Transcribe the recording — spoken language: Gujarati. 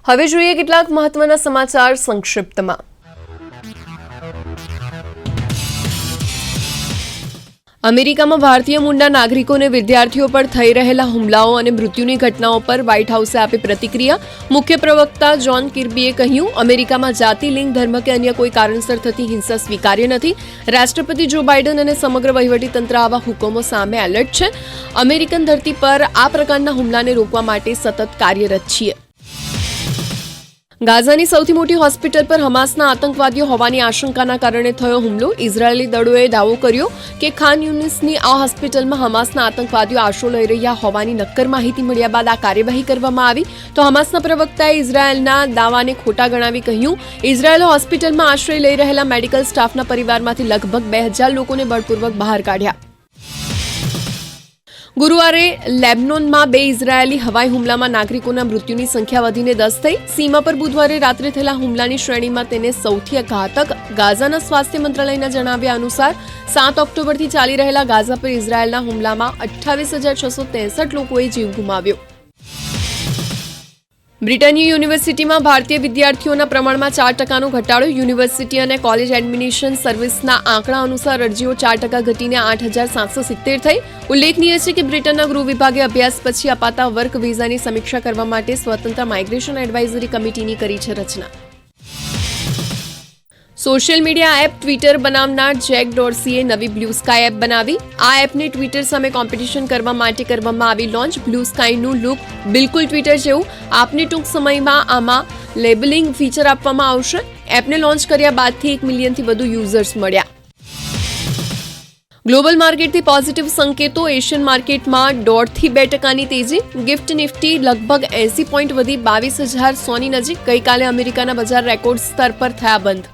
હવે જોઈએ કેટલાક મહત્વના સમાચાર સંક્ષિપ્તમાં। અમેરિકામાં ભારતીય મૂળના નાગરિકોને વિદ્યાર્થીઓ પર થઈ રહેલા હુમલાઓ અને મૃત્યુની ઘટનાઓ પર વ્હાઇટ હાઉસે આપી પ્રતિક્રિયા। મુખ્ય પ્રવક્તા જ્હોન કિર્બીએ કહ્યું, અમેરિકામાં જાતિ, લિંગ, ધર્મ કે અન્ય કોઈ કારણસર થતી હિંસા સ્વીકાર્ય નથી। રાષ્ટ્રપતિ જો બાઇડન અને સમગ્ર વહીવટીતંત્ર આવા હુકમો સામે એલર્ટ છે। અમેરિકન ધરતી પર આ પ્રકારના હુમલાને રોકવા માટે સતત કાર્યરત છીએ। ગાઝાની સૌથી મોટી હોસ્પિટલ પર હમાસના આતંકવાદીઓ હોવાની આશંકાના કારણે થયો હુમલો। ઇઝરાયેલી દળોએ દાવો કર્યો કે ખાન યુનિસની આ હોસ્પિટલમાં હમાસના આતંકવાદીઓ આશરો લઈ રહ્યા હોવાની નક્કર માહિતી મળ્યા બાદ આ કાર્યવાહી કરવામાં આવી। તો હમાસના પ્રવક્તાએ ઇઝરાયેલના દાવાને ખોટા ગણાવી કહ્યું, ઇઝરાયેલે હોસ્પિટલમાં આશ્રય લઈ રહેલા મેડિકલ સ્ટાફના પરિવારમાંથી લગભગ 2000 લોકોને બળપૂર્વક બહાર કાઢ્યા। ગુરુવારે લેબનોનમાં 2 ઇઝરાયેલી હવાઈ હુમલામાં નાગરિકોના મૃત્યુની સંખ્યા વધીને 10 થઈ। સીમા પર બુધવારે રાત્રે થયેલા હુમલાની શ્રેણીમાં તેને સૌથી ઘાતક ગાઝાના સ્વાસ્થ્ય મંત્રાલયના જણાવ્યા અનુસાર 7 ઓક્ટોબરથી ચાલી રહેલા ગાઝા પર ઇઝરાયેલના હુમલામાં 28,663 લોકોએ જીવ ગુમાવ્યો। બ્રિટનની યુનિવર્સિટીમાં ભારતીય વિદ્યાર્થીઓના પ્રમાણમાં 4% ઘટાડો। યુનિવર્સિટી અને કોલેજ એડમિનિસ્ટ્રેશન સર્વિસના આંકડા અનુસાર અરજીઓ 4% ઘટીને 8,770 થઈ। ઉલ્લેખનીય છે કે બ્રિટનના ગૃહ વિભાગે અભ્યાસ પછી અપાતા વર્ક વિઝાની સમીક્ષા કરવા માટે સ્વતંત્ર માઇગ્રેશન એડવાઇઝરી કમિટીની કરી છે રચના। સોશિયલ મીડિયા એપ ટ્વિટર બનાવનાર જેક ડોર્સીએ નવી બ્લુ સ્કાય એપ બનાવી। આ એપને ટ્વિટર સામે કોમ્પિટિશન કરવા માટે કરવામાં આવી લોન્ચ। બ્લુ સ્કાયનું લુક બિલકુલ ટ્વિટર જેવું। આપને ટૂંક સમયમાં આમાં લેબલિંગ ફીચર આપવામાં આવશે। એપને લોન્ચ કર્યા બાદથી 1 મિલિયનથી વધુ યુઝર્સ મળ્યા। ગ્લોબલ માર્કેટથી પોઝિટિવ સંકેતો। એશિયન માર્કેટમાં 1.5% તેજી। ગિફ્ટ નિફ્ટી લગભગ 80 પોઈન્ટ વધી 22,100ની નજીક। ગઈકાલે અમેરિકાના બજાર રેકોર્ડ સ્તર પર થયા બંધ।